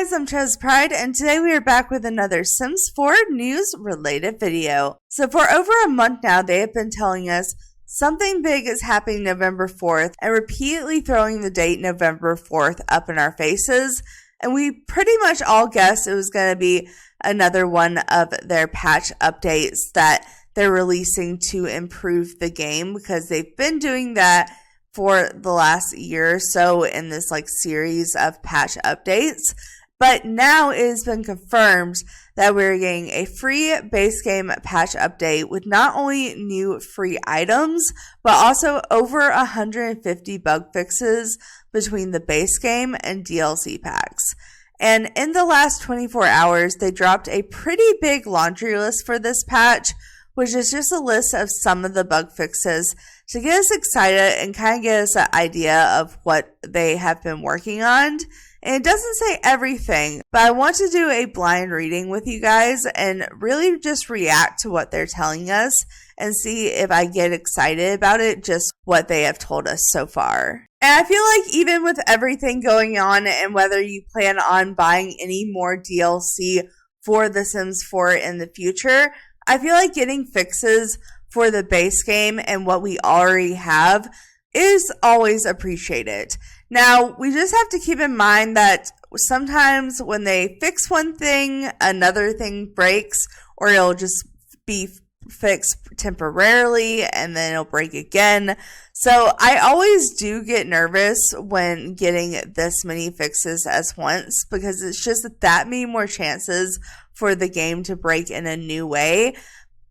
guys, I'm ChezPride, and today we are back with another Sims 4 news related video. So for over a month now, they have been telling us something big is happening November 4th and repeatedly throwing the date November 4th up in our faces. And we pretty much all guessed it was going to be another one of their patch updates that they're releasing to improve the game, because they've been doing that for the last year or so in this series of patch updates. But now it has been confirmed that we're getting a free base game patch update with not only new free items, but also over 150 bug fixes between the base game and DLC packs. And in the last 24 hours, they dropped a pretty big laundry list for this patch, which is just a list of some of the bug fixes to get us excited and kind of get us an idea of what they have been working on. And it doesn't say everything, but I want to do a blind reading with you guys and really just react to what they're telling us and see if I get excited about it, just what they have told us so far. And I feel like even with everything going on, and whether you plan on buying any more DLC for The Sims 4 in the future, I feel like getting fixes for the base game and what we already have is always appreciated. Now, we just have to keep in mind that sometimes when they fix one thing, another thing breaks, or it'll just be fixed temporarily and then it'll break again. So I always do get nervous when getting this many fixes at once, because it's just that many more chances for the game to break in a new way.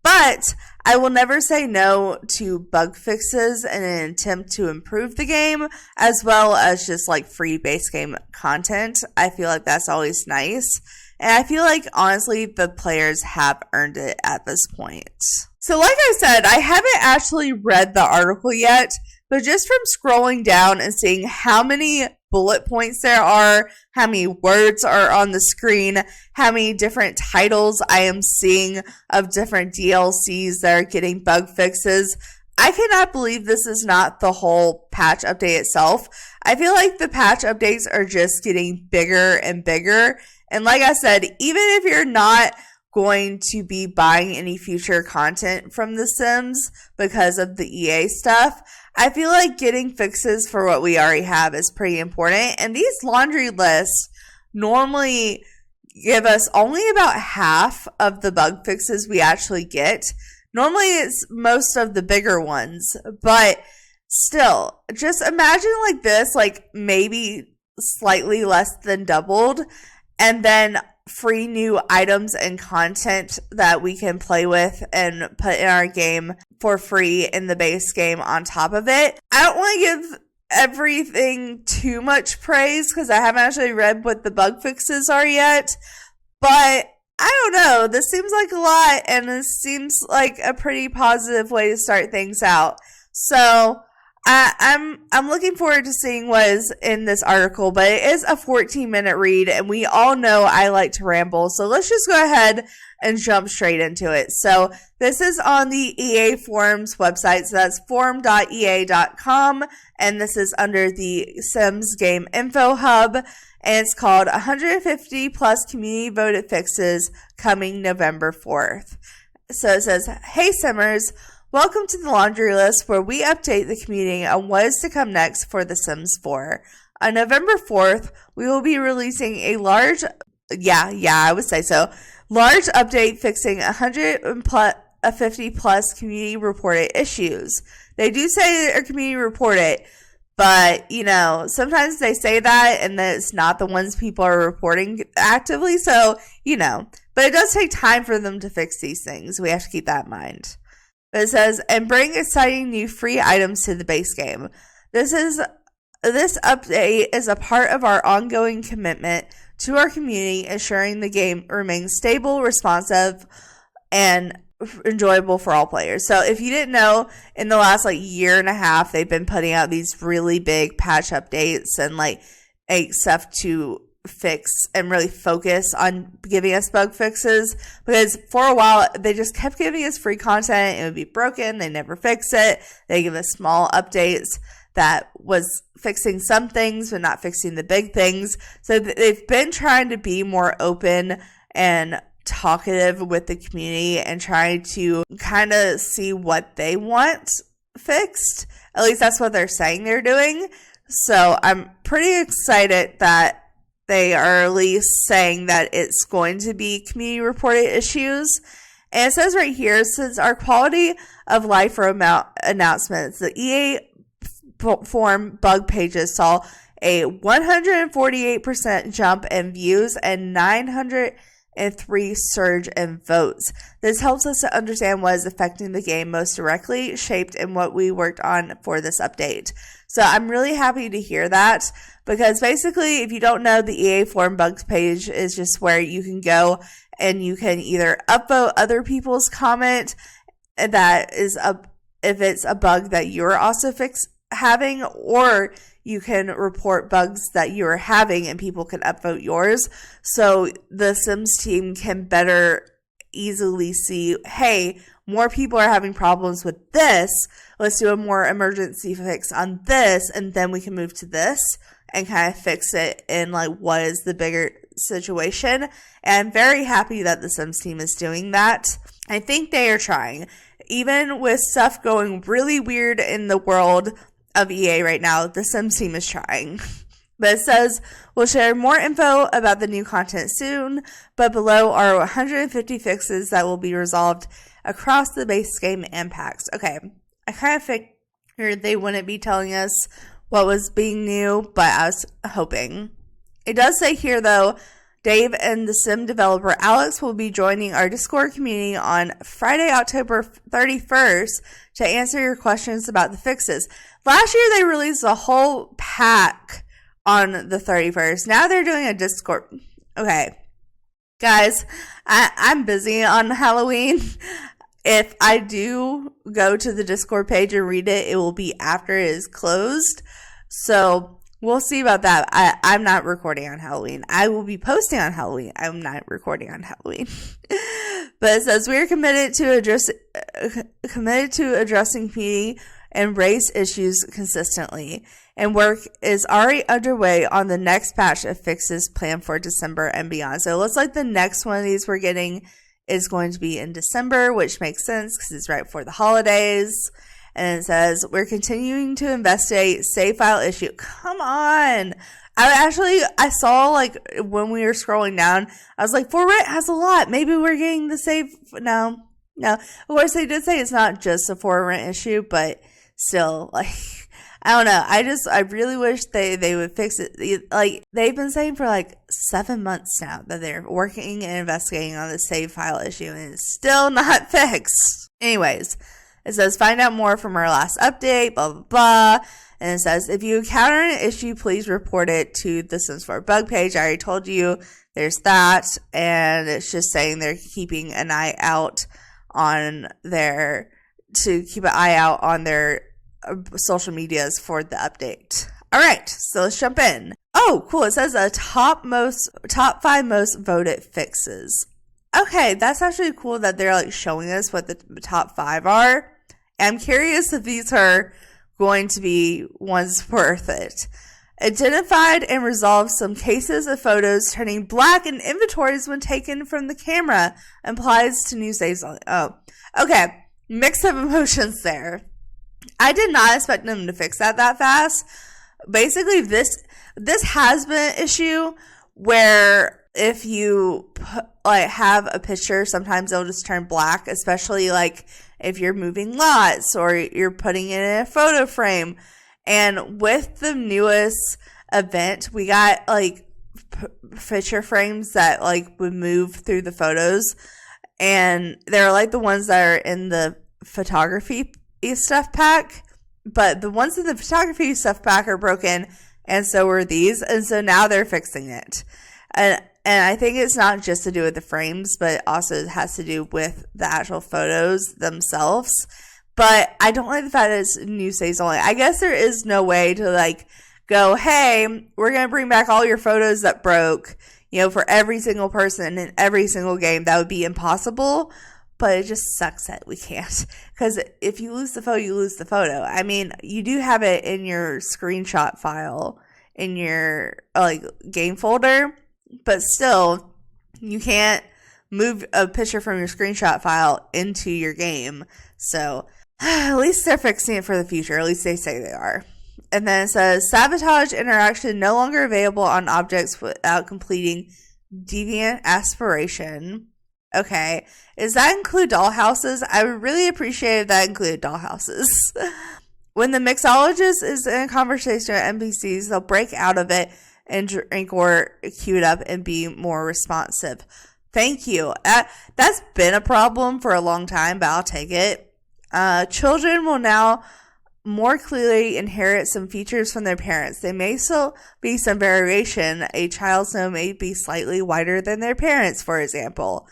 But I will never say no to bug fixes in an attempt to improve the game, as well as just free base game content. I feel like that's always nice. And I feel like, honestly, the players have earned it at this point. So like I said, I haven't actually read the article yet, but just from scrolling down and seeing how many bullet points there are, how many words are on the screen, how many different titles I am seeing of different DLCs that are getting bug fixes, I cannot believe this is not the whole patch update itself. I feel like the patch updates are just getting bigger and bigger. And like I said, even if you're not going to be buying any future content from The Sims because of the EA stuff, I feel like getting fixes for what we already have is pretty important. And these laundry lists normally give us only about half of the bug fixes we actually get. Normally it's most of the bigger ones, but still, just imagine this, maybe slightly less than doubled, and then free new items and content that we can play with and put in our game for free in the base game on top of it. I don't want to give everything too much praise because I haven't actually read what the bug fixes are yet, but I don't know. This seems like a lot, and this seems like a pretty positive way to start things out. So I'm looking forward to seeing what is in this article, but it is a 14-minute read, and we all know I like to ramble, so let's just go ahead and jump straight into it. So this is on the EA Forums website, so that's forum.ea.com, and this is under the Sims Game Info Hub, and it's called 150 plus community voted fixes coming November 4th. So it says, "Hey Simmers, welcome to the laundry list where we update the community on what is to come next for The Sims 4. On November 4th, we will be releasing a large update fixing 150 plus community reported issues." They do say they're community reported, but sometimes they say that and then it's not the ones people are reporting actively. So, but it does take time for them to fix these things. We have to keep that in mind. But it says, "and bring exciting new free items to the base game. This update is a part of our ongoing commitment to our community, ensuring the game remains stable, responsive, and enjoyable for all players." So if you didn't know, in the last year and a half, they've been putting out these really big patch updates and stuff to fix and really focus on giving us bug fixes, because for a while they just kept giving us free content. It would be broken, they never fix it, they give us small updates. that was fixing some things but not fixing the big things. So they've been trying to be more open and talkative with the community and trying to kind of see what they want fixed. At least that's what they're saying they're doing. So I'm pretty excited that they are at least saying that it's going to be community reported issues. And it says right here, since our quality of life announcements, the EA forum bug pages saw a 148% jump in views and 903 surge in votes. This helps us to understand what is affecting the game most directly, shaped in what we worked on for this update. So I'm really happy to hear that, because basically, if you don't know, the EA forum bugs page is just where you can go and you can either upvote other people's comment that is if it's a bug that you're also having, or you can report bugs that you're having and people can upvote yours. So the Sims team can better easily see, hey, more people are having problems with this. Let's do a more emergency fix on this, and then we can move to this and kind of fix it in like what is the bigger situation. And I'm very happy that the Sims team is doing that. I think they are trying. Even with stuff going really weird in the world of EA right now, the Sims team is trying. But it says, we'll share more info about the new content soon, but below are 150 fixes that will be resolved across the base game and packs. Okay, I kind of figured they wouldn't be telling us what was being new, but I was hoping. It does say here, though, Dave and the Sim developer Alex will be joining our Discord community on Friday, October 31st to answer your questions about the fixes. Last year, they released a whole pack on the 31st. Now they're doing a Discord. Okay. Guys, I'm busy on Halloween. If I do go to the Discord page and read it, it will be after it is closed. So we'll see about that. I'm not recording on Halloween. I will be posting on Halloween. I'm not recording on Halloween. But it says we are committed to addressing community and race issues consistently, and work is already underway on the next batch of fixes planned for December and beyond. So it looks like the next one of these we're getting is going to be in December, which makes sense because it's right before the holidays. And it says, we're continuing to investigate save file issue. Come on. I saw, like, when we were scrolling down, I was like, For Rent has a lot. Maybe we're getting the save. No. Of course, they did say it's not just a For Rent issue, but still, like, I don't know. I really wish they would fix it. Like, they've been saying for like 7 months now that they're working and investigating on the save file issue, and it's still not fixed. Anyways, it says, find out more from our last update, blah, blah, blah. And it says, if you encounter an issue, please report it to the Sims 4 bug page. I already told you there's that. And it's just saying they're keeping an eye out on their social medias for the update. All right, so let's jump in. Oh, cool. It says top 5 most voted fixes. Okay, that's actually cool that they're like showing us what the top 5 are. I'm curious if these are going to be ones worth it. Identified and resolved some cases of photos turning black in inventories when taken from the camera. Applies to new saves only. Oh, okay. Mix of emotions there. I did not expect them to fix that fast. Basically, this has been an issue where if you have a picture, sometimes it'll just turn black, especially like if you're moving lots or you're putting it in a photo frame. And with the newest event, we got like picture frames that like would move through the photos, and they're like the ones that are in the photography stuff pack, but the ones in the photography stuff pack are broken, and so are these, and so now they're fixing it. And I think it's not just to do with the frames, but it also has to do with the actual photos themselves. But I don't like the fact that it's new saves only. I guess there is no way to like go, hey, we're going to bring back all your photos that broke, for every single person in every single game. That would be impossible. but it just sucks that we can't. Because if you lose the photo, you lose the photo. I mean, you do have it in your screenshot file in your game folder, but still, you can't move a picture from your screenshot file into your game. So at least they're fixing it for the future. At least they say they are. And then it says, sabotage interaction no longer available on objects without completing deviant aspiration. Okay. Does that include dollhouses? I would really appreciate if that included dollhouses. When the mixologist is in a conversation with NPCs, they'll break out of it and drink or cue it up and be more responsive. Thank you. That's been a problem for a long time, but I'll take it. Children will now more clearly inherit some features from their parents. There may still be some variation. A child's nose may be slightly wider than their parents, for example.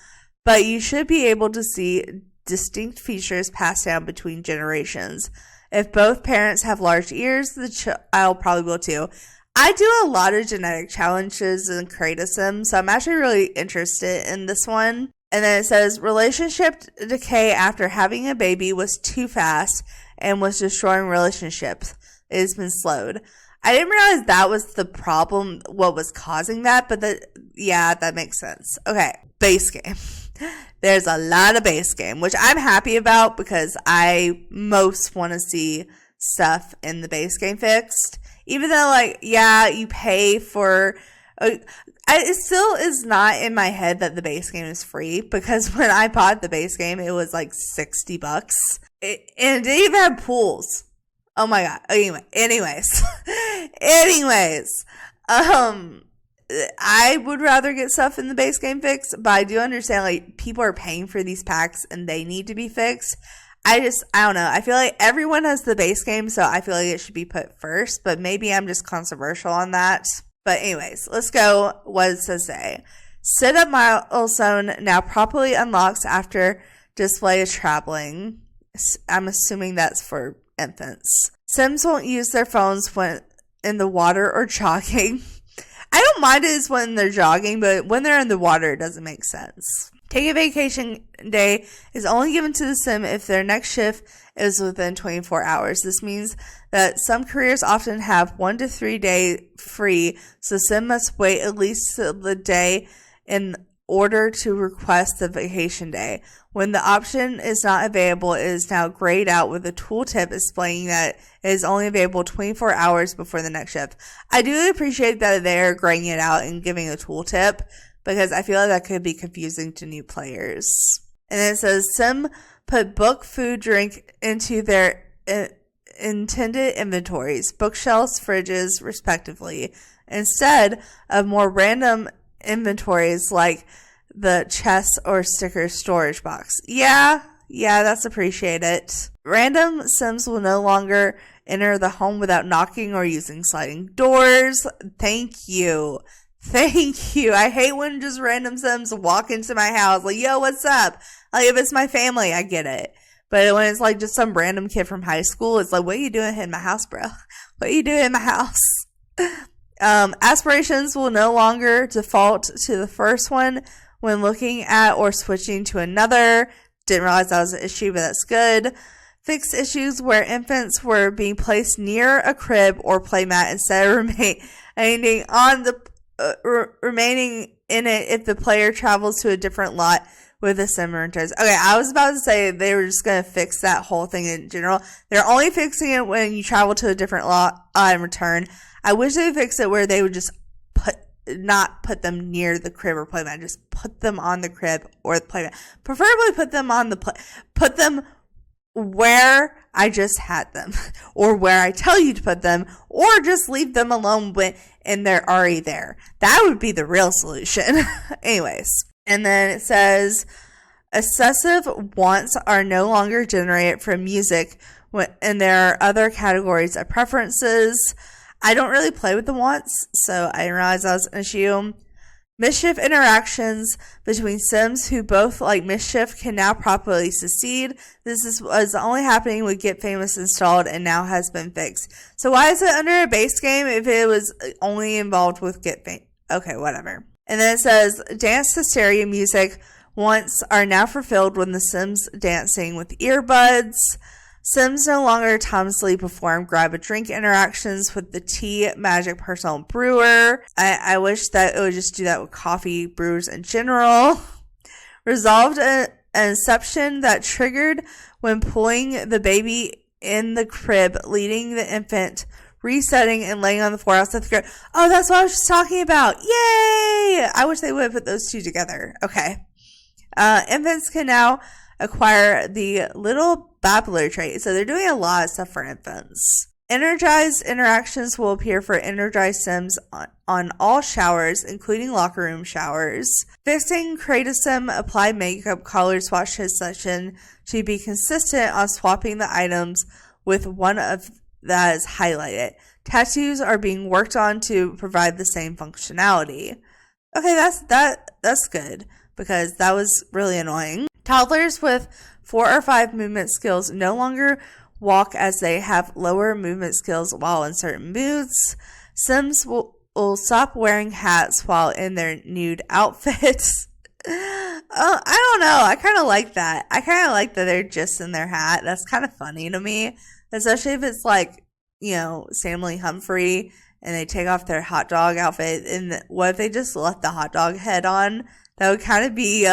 But you should be able to see distinct features passed down between generations. If both parents have large ears, the child probably will too. I do a lot of genetic challenges and create a sim, so I'm actually really interested in this one. And then it says, relationship decay after having a baby was too fast and was destroying relationships. It has been slowed. I didn't realize that was the problem, what was causing that, but that makes sense. Okay, base game. There's a lot of base game, which I'm happy about because I most want to see stuff in the base game fixed. Even though, you pay for... it still is not in my head that the base game is free, because when I bought the base game, it was like $60. And it didn't even have pools. Oh my god. Anyways. I would rather get stuff in the base game fixed, but I do understand people are paying for these packs and they need to be fixed. I don't know. I feel like everyone has the base game, so I feel like it should be put first, but maybe I'm just controversial on that. But anyways, let's go. What does it say? Sit up milestone now properly unlocks after display is traveling. I'm assuming that's for infants. Sims won't use their phones when in the water or jogging. I don't mind it when they're jogging, but when they're in the water, it doesn't make sense. Take a vacation day is only given to the sim if their next shift is within 24 hours. This means that some careers often have 1 to 3 days free, so sim must wait at least the day in order to request the vacation day. When the option is not available, it is now grayed out with a tooltip explaining that it is only available 24 hours before the next shift. I do appreciate that they're graying it out and giving a tooltip, because I feel like that could be confusing to new players. And then it says, sim put book, food, drink into their intended inventories, bookshelves, fridges, respectively, instead of more random inventories like the chest or sticker storage box. Yeah, that's appreciated. Random sims will no longer enter the home without knocking or using sliding doors. Thank you. I hate when just random sims walk into my house like, yo, what's up? If it's my family, I get it. But when it's just some random kid from high school, it's like, what are you doing in my house, bro? What are you doing in my house? Aspirations will no longer default to the first one when looking at or switching to another. Didn't realize that was an issue, but that's good. Fix issues where infants were being placed near a crib or playmat instead of remaining in it if the player travels to a different lot with the sim returns. Okay, I was about to say they were just going to fix that whole thing in general. They're only fixing it when you travel to a different lot and return. I wish they would fix it where they would just not put them near the crib or playmat. Just put them on the crib or the playmat. Preferably put them on put them where I just had them, or where I tell you to put them, or just leave them alone and they're already there. That would be the real solution. Anyways, and then it says excessive wants are no longer generated from music, and there are other categories of preferences. I don't really play with the wants, so I didn't realize that was an issue. Mischief interactions between sims who both like mischief can now properly succeed. This was only happening with Get Famous installed and now has been fixed. So why is it under a base game if it was only involved with Get Famous? Okay, whatever. And then it says, dance hysteria music wants are now fulfilled when the Sims dancing with earbuds. Sims no longer autonomously perform grab a drink interactions with the tea magic personal brewer. I wish that it would just do that with coffee brewers in general. Resolved an inception that triggered when pulling the baby in the crib, leading the infant, resetting and laying on the floor outside the crib. Oh, that's what I was just talking about. Yay! I wish they would have put those two together. Okay. Infants can now acquire the little babbler trait. So they're doing a lot of stuff for infants. Energized interactions will appear for energized Sims on all showers, including locker room showers. Fixing Kratos apply makeup color swatch his session to be consistent on swapping the items with one of that is highlighted. Tattoos are being worked on to provide the same functionality. Okay, that's good because that was really annoying. Toddlers with 4 or 5 movement skills no longer walk as they have lower movement skills while in certain moods. Sims will stop wearing hats while in their nude outfits. I don't know. I kind of like that. I kind of like that they're just in their hat. That's kind of funny to me. Especially if it's like, Stanley Humphrey and they take off their hot dog outfit. And what if they just left the hot dog head on? That would kind of be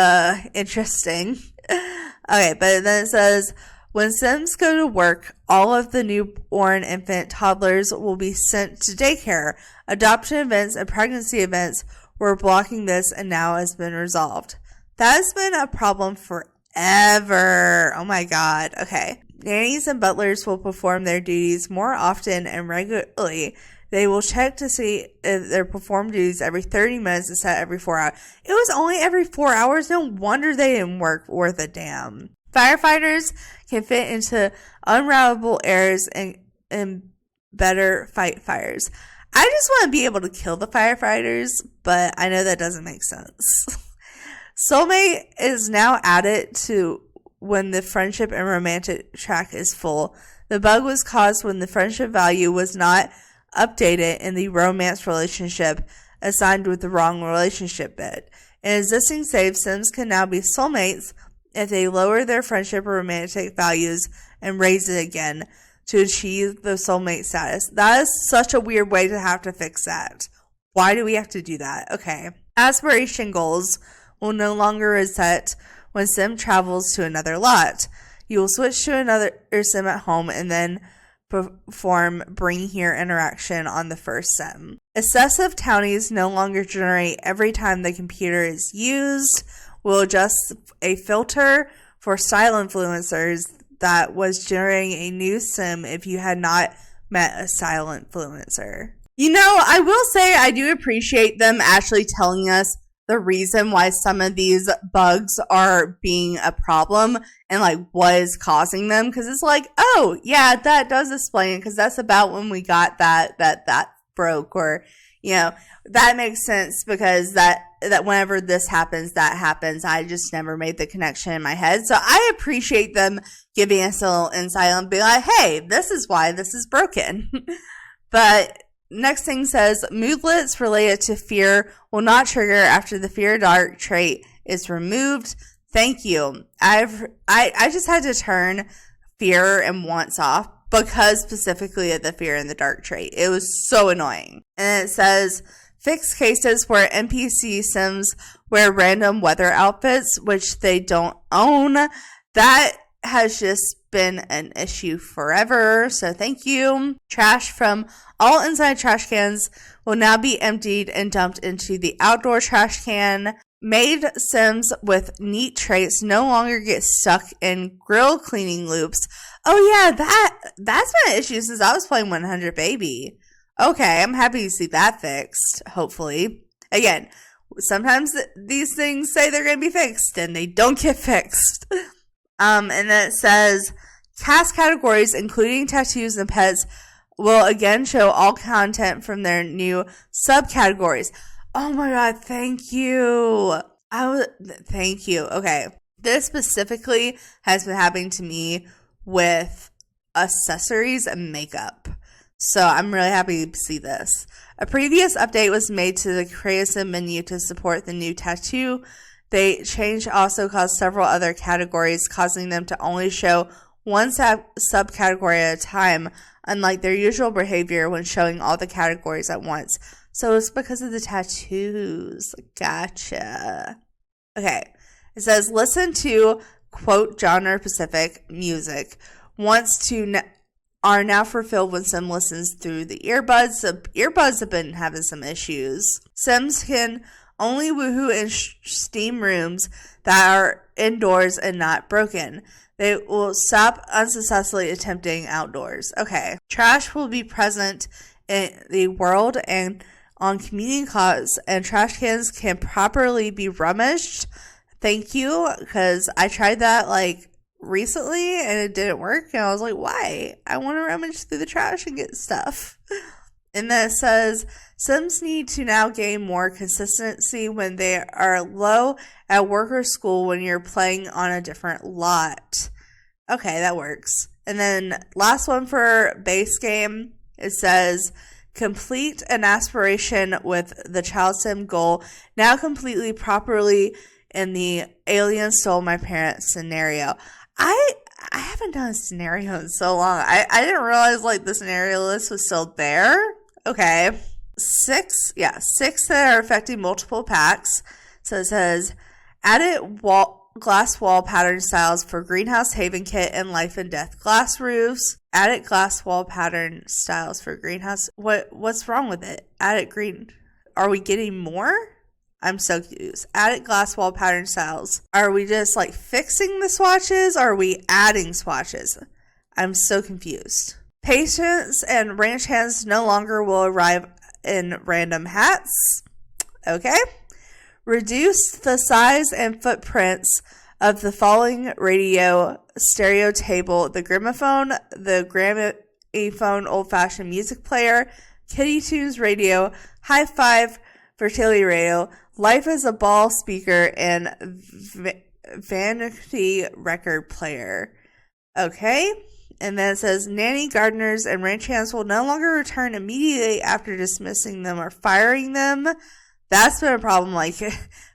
interesting. Okay, but then it says, when Sims go to work, all of the newborn infant toddlers will be sent to daycare. Adoption events and pregnancy events were blocking this and now has been resolved. That has been a problem forever. Oh my god. Okay. Nannies and butlers will perform their duties more often and regularly. They will check to see if their performed duties every 30 minutes instead of every 4 hours. It was only every 4 hours. No wonder they didn't work worth a damn. Firefighters can fit into unroutable areas and better fight fires. I just want to be able to kill the firefighters, but I know that doesn't make sense. Soulmate is now added to when the friendship and romantic track is full. The bug was caused when the friendship value was not updated in the romance relationship assigned with the wrong relationship bit. In existing save, Sims can now be soulmates if they lower their friendship or romantic values and raise it again to achieve the soulmate status. That is such a weird way to have to fix that. Why do we have to do that? Okay. Aspiration goals will no longer reset when Sim travels to another lot. You will switch to another Sim at home and then perform bring here interaction on the first Sim. Excessive townies no longer generate every time the computer is used. We'll adjust a filter for style influencers that was generating a new Sim if you had not met a style influencer. I will say I do appreciate them actually telling us the reason why some of these bugs are being a problem and like what is causing them, because it's like, oh yeah, that does explain it, because that's about when we got that broke, or that makes sense, because that whenever this happens, that happens. I just never made the connection in my head. So I appreciate them giving us a little insight and be like, hey, this is why this is broken. But next thing says, moodlets related to fear will not trigger after the fear dark trait is removed. Thank you. I just had to turn fear and wants off because specifically of the fear and the dark trait. It was so annoying. And it says, fix cases where NPC Sims wear random weather outfits, which they don't own. That has just been an issue forever, so thank you. Trash from all inside trash cans will now be emptied and dumped into the outdoor trash can. Made Sims with neat traits no longer get stuck in grill cleaning loops. Oh yeah, that's been an issue since I was playing 100 Baby. Okay, I'm happy to see that fixed, hopefully. Again, sometimes these things say they're going to be fixed and they don't get fixed. And then it says, cast categories, including tattoos and pets, will again show all content from their new subcategories. Oh my god, thank you. Thank you. Okay. This specifically has been happening to me with accessories and makeup. So I'm really happy to see this. A previous update was made to the creation menu to support the new tattoo They change also caused several other categories, causing them to only show one subcategory at a time, unlike their usual behavior when showing all the categories at once. So it's because of the tattoos. Gotcha. Okay. It says, listen to, quote, genre-specific music. Are now fulfilled when Sim listens through the earbuds. The earbuds have been having some issues. Sims can only woohoo in steam rooms that are indoors and not broken. They will stop unsuccessfully attempting outdoors. Okay. Trash will be present in the world and on community calls, and trash cans can properly be rummaged. Thank you, because I tried that recently and it didn't work, and I was like, why? I want to rummage through the trash and get stuff. And then it says, Sims need to now gain more consistency when they are low at work or school when you're playing on a different lot. Okay, that works. And then last one for base game, it says, complete an aspiration with the child sim goal now completely properly in the alien stole my parents scenario. I haven't done a scenario in so long. I didn't realize the scenario list was still there. Okay. 6 that are affecting multiple packs. So it says added glass wall pattern styles for greenhouse haven kit and life and death glass roofs. Added glass wall pattern styles for greenhouse. What's wrong with it? Added green. Are we getting more? I'm so confused. Added glass wall pattern styles. Are we just fixing the swatches? Or are we adding swatches? I'm so confused. Patients and ranch hands no longer will arrive in random hats. Okay. Reduce the size and footprints of the following radio stereo table: the gramophone, the gramophone old-fashioned music player, Kitty Tunes radio, High Five fertility radio, Life is a Ball speaker, and vanity record player. Okay. And then it says, nanny, gardeners, and ranch hands will no longer return immediately after dismissing them or firing them. That's been a problem,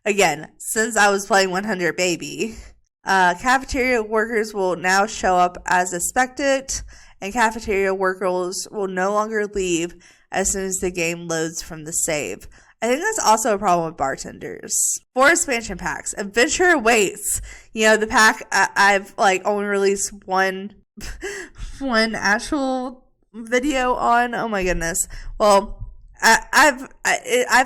again, since I was playing 100 Baby. Cafeteria workers will now show up as expected, and cafeteria workers will no longer leave as soon as the game loads from the save. I think that's also a problem with bartenders. 4 expansion packs. Adventure awaits. The pack I've only released one actual video on. Oh my goodness. Well, I've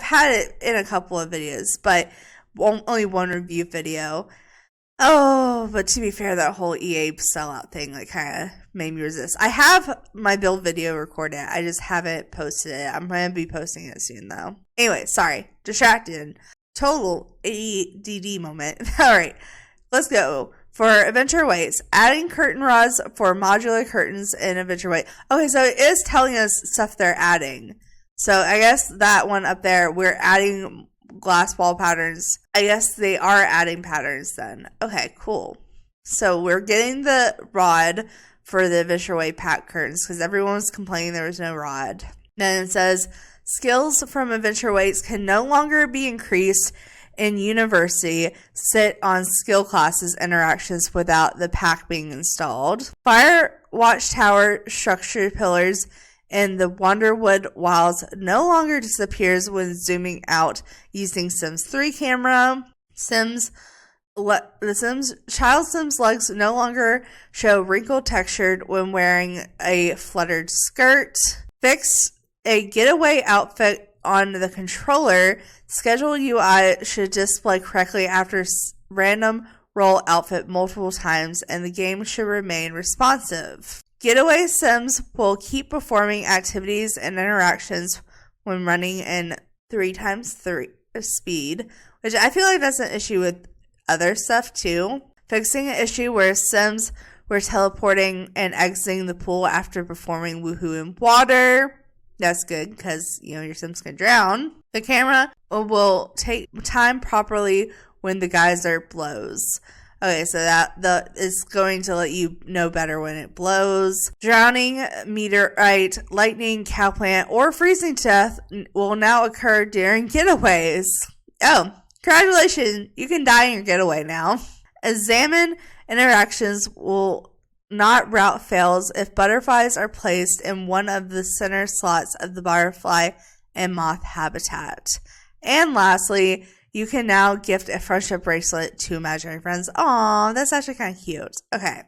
had it in a couple of videos, but only one review video. Oh, but to be fair, that whole EA sellout thing kind of made me resist. I have my build video recorded. I just haven't posted it. I'm going to be posting it soon, though. Anyway, sorry. Distracted. Total ADD moment. All right. Let's go. For Adventure Waits, adding curtain rods for modular curtains in Adventure Wait. Okay, so it is telling us stuff they're adding. So I guess that one up there, we're adding glass wall patterns. I guess they are adding patterns then. Okay, cool. So we're getting the rod for the Adventure Way pack curtains because everyone was complaining there was no rod. Then it says, skills from Adventure Waits can no longer be increased in university. Sit on skill classes interactions without the pack being installed. Fire watchtower structure pillars in the Wonderwood Wilds no longer disappears when zooming out using Sims 3 camera. Child Sims legs no longer show wrinkled textured when wearing a fluttered skirt. Fix a getaway outfit on the controller. Schedule UI should display correctly after random roll outfit multiple times, and the game should remain responsive. Getaway Sims will keep performing activities and interactions when running in 3x3 speed, which I feel like that's an issue with other stuff too. Fixing an issue where Sims were teleporting and exiting the pool after performing woohoo in water. That's good because, your Sims can drown. The camera will take time properly when the geyser blows. Okay, so that is going to let you know better when it blows. Drowning, meteorite, lightning, cowplant, or freezing to death will now occur during getaways. Oh, Congratulations, you can die in your getaway now. Examine interactions will not route fails if butterflies are placed in one of the center slots of the butterfly and moth habitat. And lastly, you can now gift a friendship bracelet to imaginary friends. Aw, that's actually kind of cute. Okay.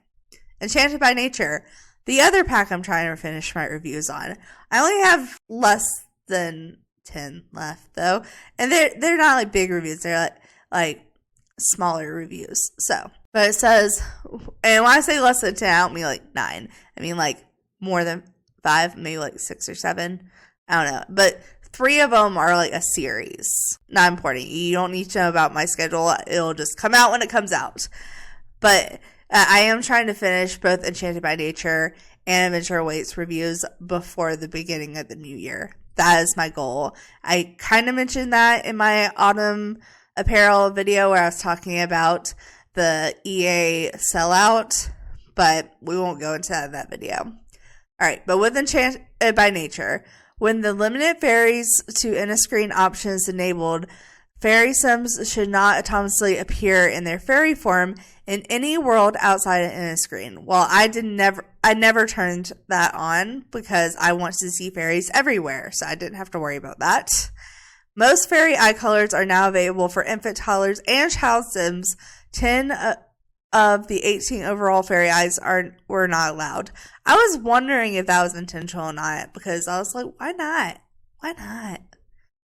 Enchanted by Nature. The other pack I'm trying to finish my reviews on. I only have less than 10 left though. And they're not like big reviews. They're like smaller reviews. So, but it says, and when I say less than 10, I don't mean like 9. I mean like more than 5, maybe like 6 or 7. I don't know. But 3 of them are like a series. Not important. You don't need to know about my schedule. It'll just come out when it comes out. But I am trying to finish both Enchanted by Nature and Adventure Awaits reviews before the beginning of the new year. That is my goal. I kind of mentioned that in my autumn apparel video where I was talking about the EA sellout, but we won't go into that video. All right, but with Enchanted by Nature, when the limited fairies to end-of-screen options enabled, fairy sims should not autonomously appear in their fairy form in any world outside of end-of-screen. Well, I never turned that on because I want to see fairies everywhere, so I didn't have to worry about that. Most fairy eye colors are now available for infant, toddlers, and child sims. 10 of the 18 overall fairy eyes were not allowed. I was wondering if that was intentional or not because I was like, why not? Why not?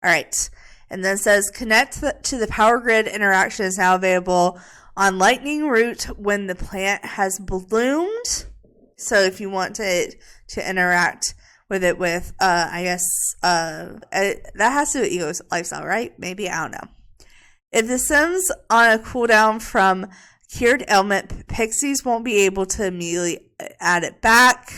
All right. And then it says connect to the power grid interaction is now available on Lightning Root when the plant has bloomed. So if you want to interact with it with, I guess, that has to do with Ego's lifestyle, right? Maybe, I don't know. If the Sims on a cooldown from cured ailment, pixies won't be able to immediately add it back.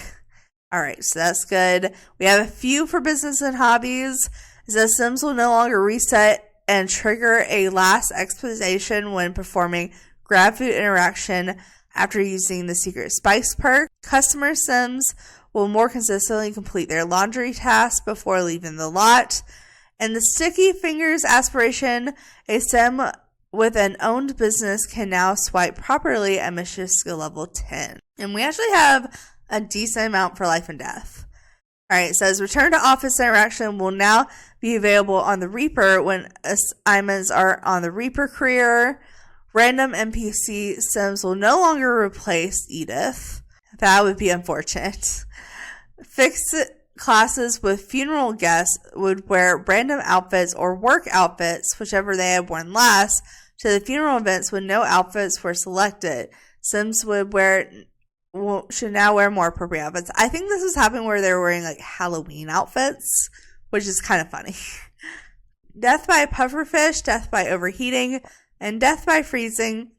All right, so that's good. We have a few for business and hobbies. The Sims will no longer reset and trigger a last expedition when performing grab food interaction after using the secret spice perk. Customer Sims will more consistently complete their laundry tasks before leaving the lot. And the Sticky Fingers aspiration, a sim with an owned business can now swipe properly at mission skill level 10. And we actually have a decent amount for life and death. Alright, it says return to office interaction will now be available on the Reaper when assignments are on the Reaper career. Random NPC sims will no longer replace Edith. That would be unfortunate. Fixed classes with funeral guests would wear random outfits or work outfits, whichever they had worn last, to the funeral events when no outfits were selected. Sims should now wear more appropriate outfits. I think this was happening where they were wearing like Halloween outfits, which is kind of funny. Death by pufferfish, death by overheating, and death by freezing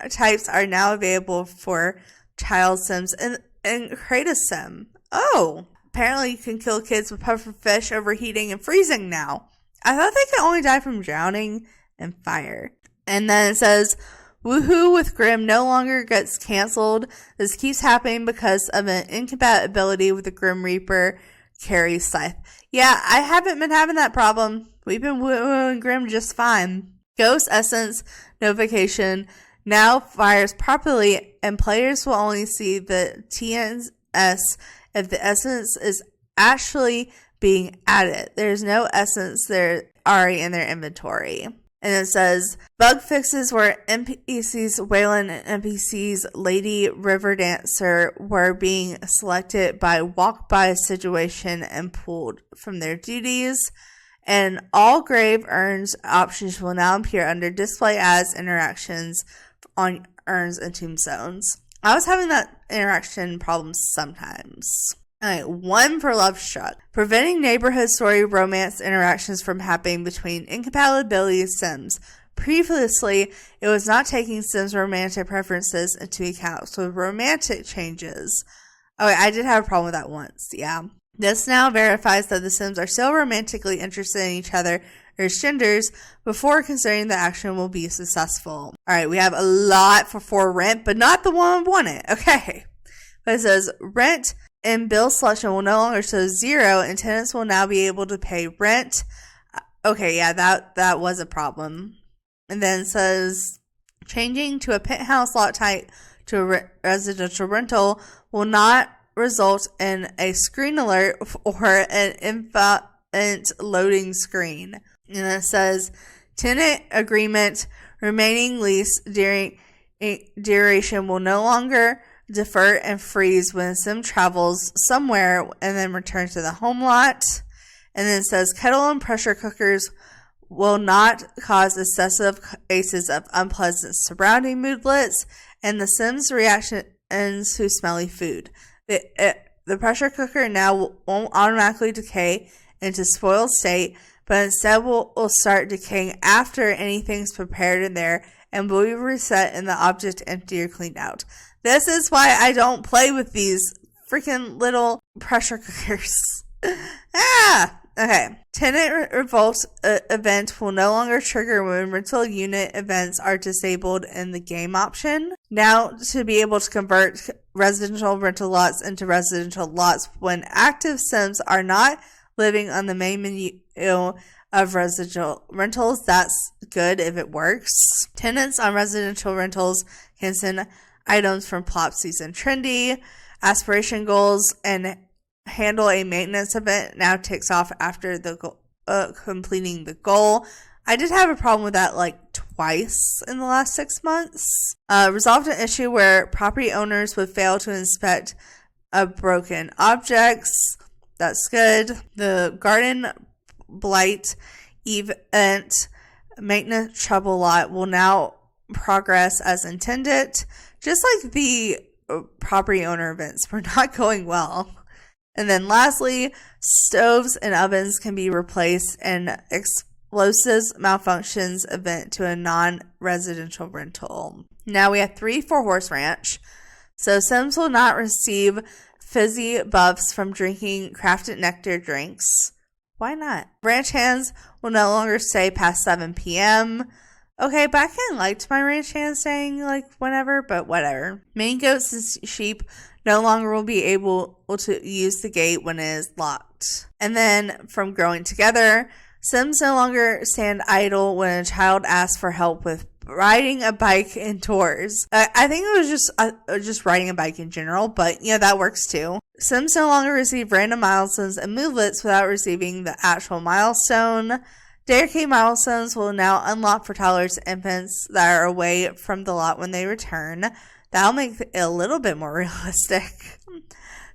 types are now available for child sims and create a sim. Oh, apparently you can kill kids with pufferfish, overheating, and freezing now. I thought they could only die from drowning and fire. And then it says, Woohoo with Grim no longer gets canceled. This keeps happening because of an incompatibility with the Grim Reaper carry scythe. Yeah, I haven't been having that problem. We've been wooing Grim just fine. Ghost Essence notification now fires properly, and players will only see the TNS if the essence is actually being added. There's no essence there already in their inventory. And it says, bug fixes where NPCs Waylon and NPCs Lady River Dancer were being selected by walk-by situation and pulled from their duties. And all grave urns options will now appear under display as interactions on urns and tombstones. I was having that interaction problem sometimes. Alright, 1 for Love Struck. Preventing neighborhood story romance interactions from happening between incompatibility sims. Previously, it was not taking sims' romantic preferences into account, so romantic changes. Okay, I did have a problem with that once, yeah. This now verifies that the sims are still romantically interested in each other or genders before considering the action will be successful. Alright, we have a lot for rent, but not the one I wanted. Okay. But it says, rent and bill selection will no longer show 0, and tenants will now be able to pay rent. Okay, yeah, that was a problem. And then it says, changing to a penthouse lot type to a residential rental will not result in a screen alert or an infant loading screen. And it says, tenant agreement remaining lease duration will no longer defer and freeze when sim travels somewhere and then returns to the home lot. And then it says, kettle and pressure cookers will not cause excessive cases of unpleasant surrounding moodlets and the sim's reaction to smelly food. The pressure cooker now won't automatically decay into spoiled state, but instead will start decaying after anything's prepared in there and will be reset and the object empty or cleaned out. This is why I don't play with these freaking little pressure cookers. Okay. Tenant revolt event will no longer trigger when rental unit events are disabled in the game option. Now, to be able to convert residential rental lots into residential lots when active sims are not living on the main menu of residential rentals. That's good if it works. Tenants on residential rentals can send items from Plop Season Trendy, aspiration goals, and handle a maintenance event now ticks off after the completing the goal. I did have a problem with that like twice in the last 6 months. Resolved an issue where property owners would fail to inspect broken objects. That's good. The garden blight event maintenance trouble lot will now progress as intended. Just like the property owner events were not going well. And then lastly, stoves and ovens can be replaced in explosives malfunctions event to a non-residential rental. Now we have 3 for Horse Ranch. So Sims will not receive fizzy buffs from drinking crafted nectar drinks. Why not? Ranch hands will no longer stay past 7 p.m. Okay, but I kind of liked my ranch hands staying like whenever, but whatever. Main goats and sheep no longer will be able to use the gate when it is locked. And then from Growing Together, Sims no longer stand idle when a child asks for help with riding a bike indoors. I think it was just riding a bike in general, but yeah, that works too. Sims no longer receive random milestones and movelets without receiving the actual milestone. Daycare milestones will now unlock for toddlers and infants that are away from the lot when they return. That'll make it a little bit more realistic.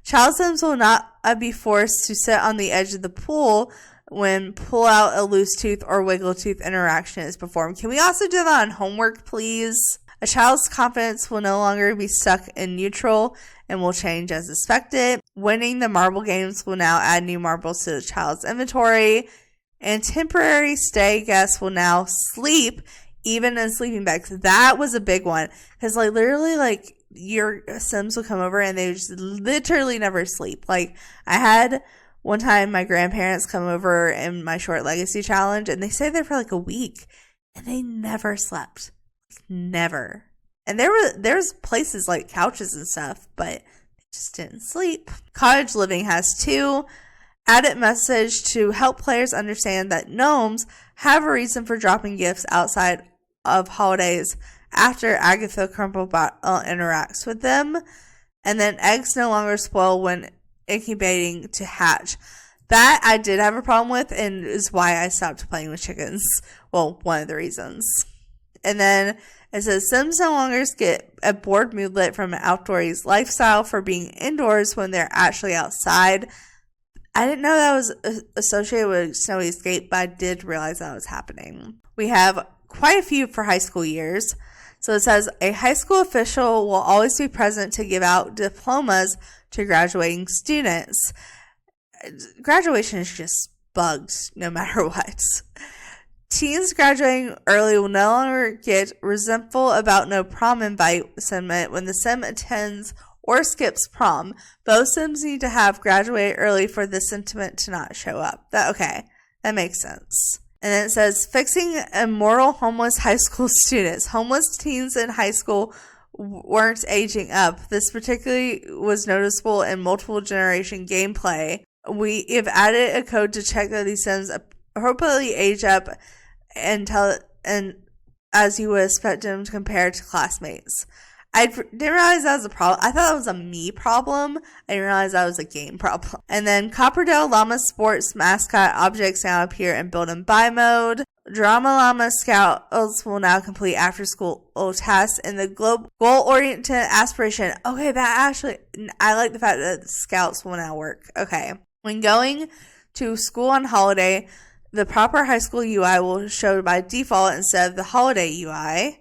Child Sims will not be forced to sit on the edge of the pool when pull out a loose tooth or wiggle tooth interaction is performed. Can we also do that on homework, please? A child's confidence will no longer be stuck in neutral and will change as expected. Winning the marble games will now add new marbles to the child's inventory. And temporary stay guests will now sleep even in sleeping bags. That was a big one. Because like literally like your Sims will come over and they just literally never sleep. Like I had one time my grandparents come over in my short legacy challenge and they stayed there for like a week and they never slept. Never. And there's places like couches and stuff, but they just didn't sleep. Cottage Living has 2. Added message to help players understand that gnomes have a reason for dropping gifts outside of holidays after Agatha Crumplebottle interacts with them. And then eggs no longer spoil when incubating to hatch. That I did have a problem with and is why I stopped playing with chickens. Well, one of the reasons. And then it says Sims no longer get a bored moodlet from an outdoors lifestyle for being indoors when they're actually outside. I didn't know that was associated with Snowy Escape, but I did realize that was happening. We have quite a few for high school years. So it says a high school official will always be present to give out diplomas to graduating students. Graduation is just bugged no matter what. Teens graduating early will no longer get resentful about no prom invite sentiment when the sim attends or skips prom. Both Sims need to have graduated early for the sentiment to not show up. That makes sense. And then it says, fixing immoral homeless high school students. Homeless teens in high school weren't aging up. This particularly was noticeable in multiple generation gameplay. We have added a code to check that these Sims appropriately age up and as you would expect them to compare to classmates. I didn't realize that was a problem. I thought that was a me problem. I didn't realize that was a game problem. And then Copperdale Llama Sports mascot objects now appear in build and buy mode. Drama Llama Scouts will now complete after-school tasks in the goal-oriented aspiration. Okay, that actually, I like the fact that the Scouts will now work. Okay. When going to school on holiday, the proper high school UI will show by default instead of the holiday UI.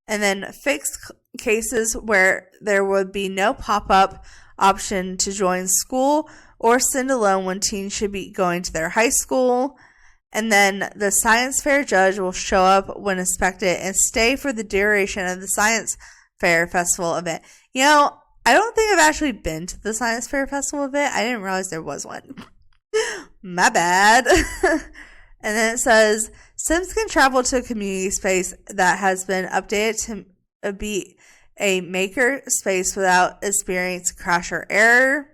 And then fixed cases where there would be no pop-up option to join school or send alone when teens should be going to their high school. And then the science fair judge will show up when inspected and stay for the duration of the science fair festival event. You know, I don't think I've actually been to the science fair festival event. I didn't realize there was one. My bad. And then it says, Sims can travel to a community space that has been updated to be a maker space without experiencing crash or error.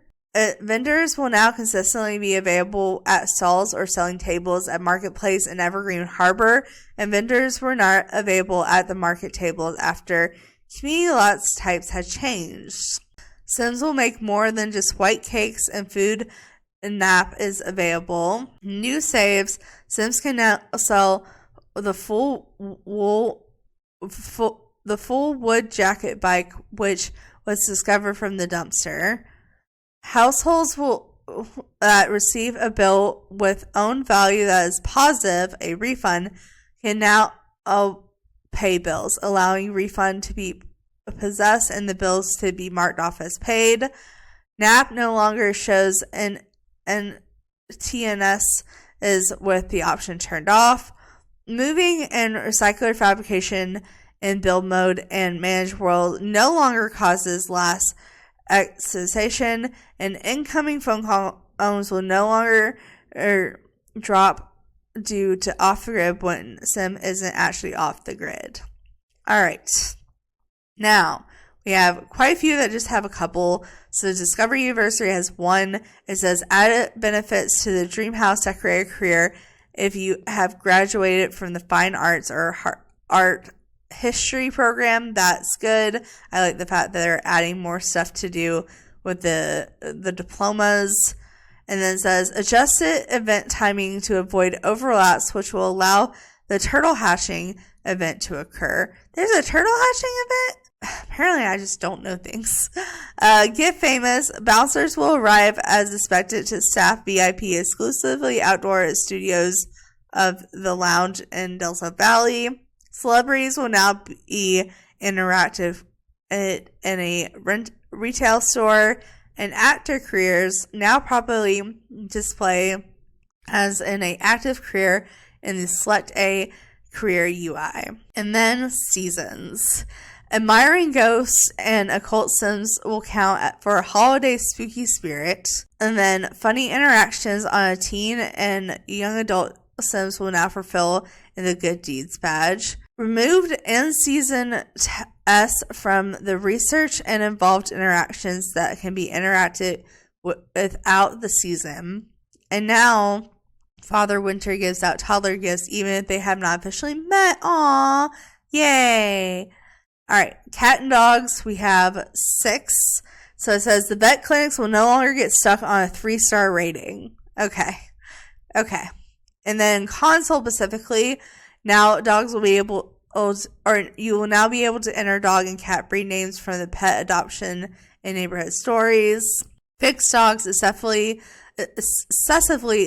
Vendors will now consistently be available at stalls or selling tables at Marketplace and Evergreen Harbor, and vendors were not available at the market tables after community lots types had changed. Sims will make more than just white cakes, and food and nap is available. New saves, Sims can now sell the full wood jacket bike, which was discovered from the dumpster. Households will receive a bill with own value that is positive, a refund, can now pay bills, allowing refund to be possessed and the bills to be marked off as paid. NAP no longer shows and TNS is with the option turned off. Moving and recycler fabrication in build mode and managed world no longer causes last cessation, and incoming phone calls will no longer drop due to off the grid when Sim isn't actually off the grid. Alright. Now, we have quite a few that just have a couple. So Discovery University has one. It says added benefits to the Dream House Decorator career if you have graduated from the Fine Arts or Art History program. That's good. I like the fact that they're adding more stuff to do with the diplomas. And then it says adjusted event timing to avoid overlaps, which will allow the turtle hatching event to occur. There's a turtle hatching event? Apparently I just don't know things. Get famous. Bouncers will arrive as expected to staff VIP exclusively outdoor studios of the lounge in Delta Valley. Celebrities will now be interactive in a retail store, and actor careers now properly display as in a active career in the Select A career UI. And then seasons. Admiring ghosts and occult sims will count for a holiday spooky spirit. And then funny interactions on a teen and young adult sims will now fulfill in the Good Deeds badge. Removed in-season S from the research and involved interactions that can be interacted without the season. And now, Father Winter gives out toddler gifts even if they have not officially met. Aww. Yay. Alright, cat and dogs, we have 6. So it says the vet clinics will no longer get stuck on a 3-star rating. Okay. And then console specifically, now dogs will be able, or you will now be able to enter dog and cat breed names from the pet adoption and neighborhood stories. Fixed dogs excessively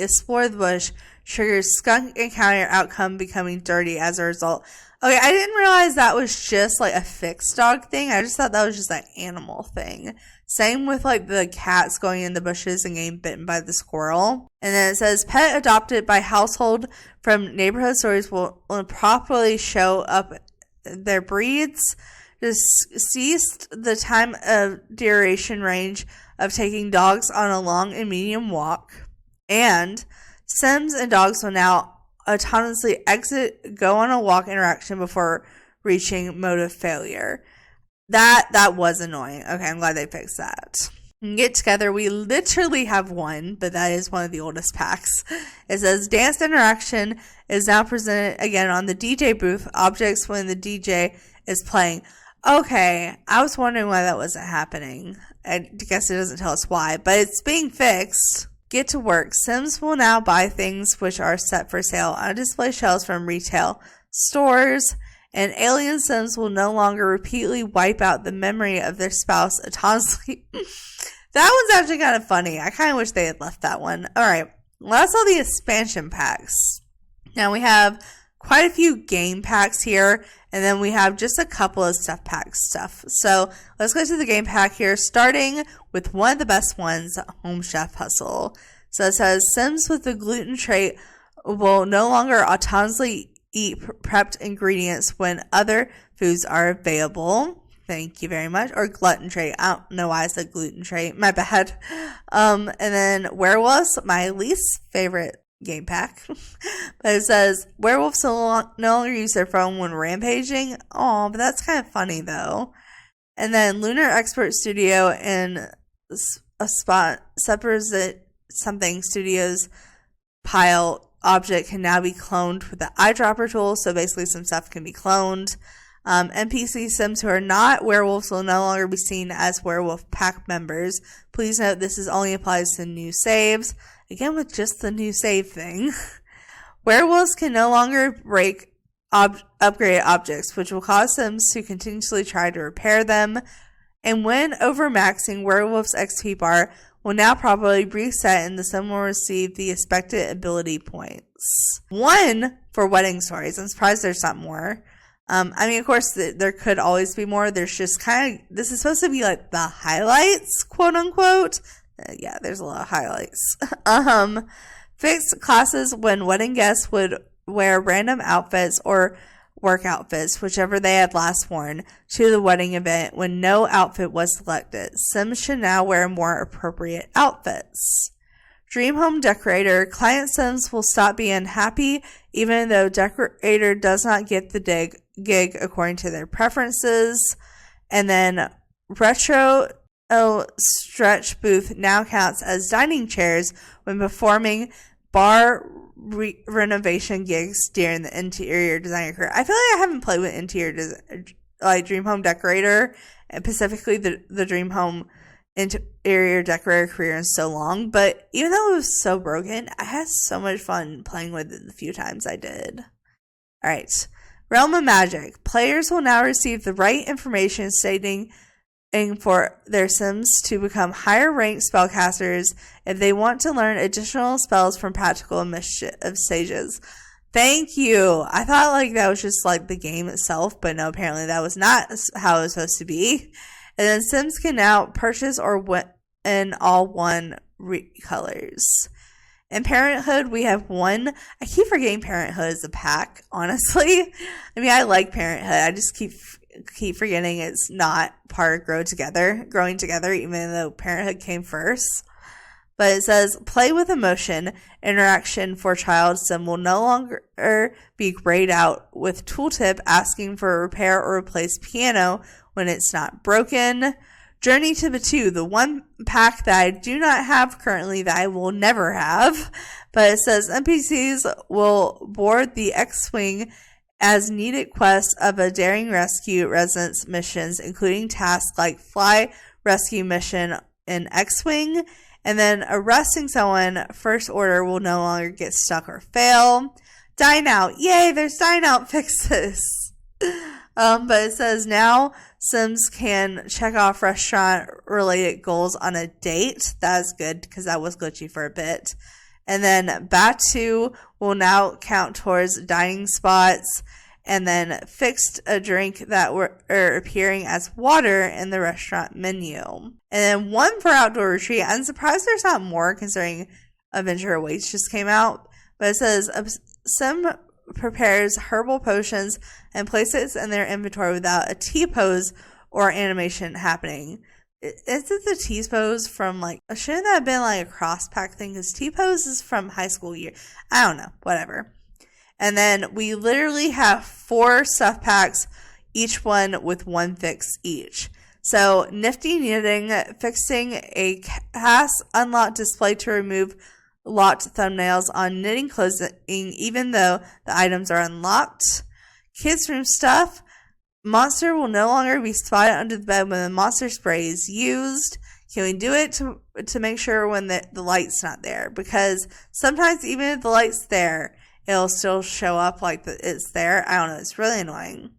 explore the bush, triggers skunk encounter outcome becoming dirty as a result. Okay, I didn't realize that was just like a fixed dog thing. I just thought that was just an animal thing. Same with like the cats going in the bushes and getting bitten by the squirrel. And then it says pet adopted by household from neighborhood stories will properly show up their breeds. Just ceased the time of duration range of taking dogs on a long and medium walk. And Sims and dogs will now autonomously exit go on a walk interaction before reaching mode of failure. That was annoying. Okay, I'm glad they fixed that. get together. We literally have one, but that is one of the oldest packs. It says dance interaction is now presented again on the DJ booth objects when the DJ is playing. Okay, I was wondering why that wasn't happening. I guess it doesn't tell us why, but it's being fixed. Get to work. Sims will now buy things which are set for sale on display shelves from retail stores, and alien Sims will no longer repeatedly wipe out the memory of their spouse autonomously. That one's actually kind of funny. I kind of wish they had left that one. Alright, well, that's all the expansion packs. Now we have quite a few game packs here, and then we have just a couple of stuff pack stuff. So let's go to the game pack here, starting with one of the best ones, Home Chef Hustle. So it says Sims with the gluten trait will no longer autonomously eat prepped ingredients when other foods are available. Thank you very much. Or gluten trait. I don't know why I said gluten trait. My bad. And then Werewolves, my least favorite game pack. But it says werewolves no longer use their phone when rampaging. Oh, but that's kind of funny though. And then Lunar Expert Studio and a spot separate something studios pile object can now be cloned with the eyedropper tool. So basically some stuff can be cloned. NPC Sims who are not werewolves will no longer be seen as werewolf pack members. Please note this only applies to new saves. Again, with just the new save thing. Werewolves can no longer break upgraded objects, which will cause Sims to continuously try to repair them. And when overmaxing, Werewolf's XP bar will now probably reset and the Sim will receive the expected ability points. 1 for wedding stories. I'm surprised there's not more. I mean, of course, there could always be more. There's just kind of, this is supposed to be like the highlights, quote unquote. Yeah, there's a lot of highlights. Fixed classes when wedding guests would wear random outfits or work outfits, whichever they had last worn, to the wedding event when no outfit was selected. Sims should now wear more appropriate outfits. Dream Home Decorator. Client Sims will stop being unhappy even though Decorator does not get the gig according to their preferences. And then Retro Stretch Booth now counts as dining chairs when performing bar renovation gigs during the interior designer career. I feel like I haven't played with like Dream Home Decorator, and specifically the Dream Home interior decorator career in so long, but even though it was so broken, I had so much fun playing with it the few times I did. Alright, Realm of Magic. Players will now receive the right information stating for their Sims to become higher ranked spellcasters if they want to learn additional spells from practical initiative stages. Thank you. I thought like that was just like the game itself, but no, apparently that was not how it was supposed to be. And then Sims can now purchase or win all one colors. In Parenthood, we have one. I keep forgetting Parenthood is a pack, honestly. I mean, I like Parenthood. I just keep forgetting it's not part of growing together, even though Parenthood came first. But it says, play with emotion. Interaction for child Sim will no longer be grayed out with tooltip asking for a repair or replace piano when it's not broken. Journey to Batu, the one pack that I do not have currently that I will never have. But it says NPCs will board the X-Wing as needed quests of a daring rescue residence missions, including tasks like fly rescue mission in X-Wing. And then arresting someone, First Order will no longer get stuck or fail. Dine Out. Yay, there's Dine Out fixes. But it says now Sims can check off restaurant-related goals on a date. That is good because that was glitchy for a bit. And then Batu will now count towards dining spots. And then fixed a drink that were appearing as water in the restaurant menu. And then one for Outdoor Retreat. I'm surprised there's not more considering Adventure Awaits just came out. But it says Sim prepares herbal potions and places in their inventory without a T-pose or animation happening. Is it the T-pose from like, shouldn't that have been like a cross-pack thing? Because T-pose is from high school year. I don't know, whatever. And then we literally have 4 stuff packs, each one with one fix each. So nifty knitting, fixing a cast unlocked display to remove locked thumbnails on knitting closing even though the items are unlocked. Kids room stuff. Monster will no longer be spotted under the bed when the monster spray is used. Can we do it to make sure when the light's not there? Because sometimes even if the light's there, it'll still show up like it's there. I don't know. It's really annoying.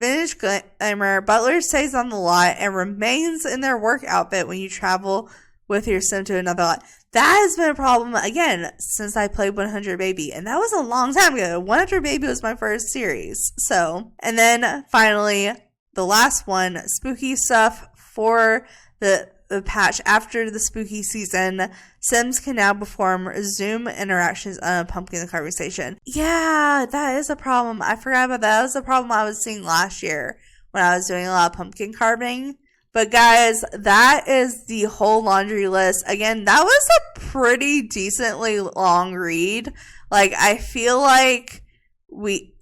Vintage glamour. Butler stays on the lot and remains in their work outfit when you travel with your sim to another lot. That has been a problem, again, since I played 100 Baby. And that was a long time ago. 100 Baby was my first series. So, and then finally, the last one, spooky stuff for the patch after the spooky season. Sims can now perform Zoom interactions on a pumpkin carving station. Yeah, that is a problem. I forgot about that. That was a problem I was seeing last year when I was doing a lot of pumpkin carving. But guys, that is the whole laundry list. Again, that was a pretty decently long read. Like, I feel like we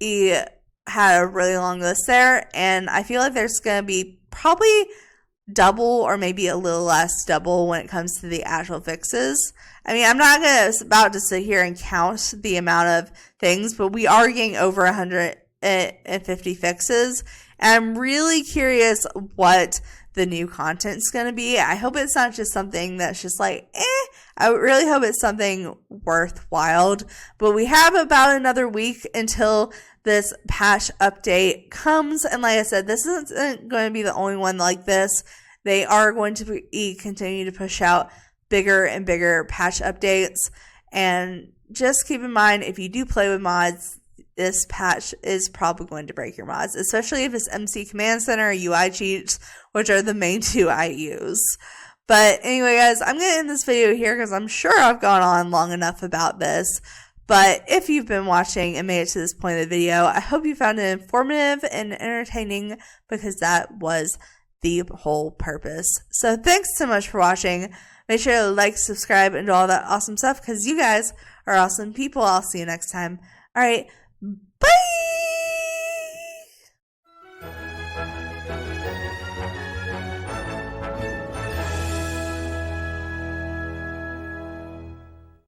had a really long list there, and I feel like there's going to be probably double or maybe a little less double when it comes to the actual fixes. I mean, I'm not about to sit here and count the amount of things, but we are getting over 150 fixes. And I'm really curious what the new content's going to be. I hope it's not just something that's just like, I really hope it's something worthwhile. But we have about another week until this patch update comes. And like I said, this isn't going to be the only one like this. They are going to continue to push out bigger and bigger patch updates. And just keep in mind, if you do play with mods, this patch is probably going to break your mods, especially if it's MC Command Center or UI cheats, which are the main two I use. But anyway, guys, I'm going to end this video here because I'm sure I've gone on long enough about this. But if you've been watching and made it to this point of the video, I hope you found it informative and entertaining, because that was the whole purpose. So thanks so much for watching. Make sure to like, subscribe, and do all that awesome stuff, because you guys are awesome people. I'll see you next time. All right.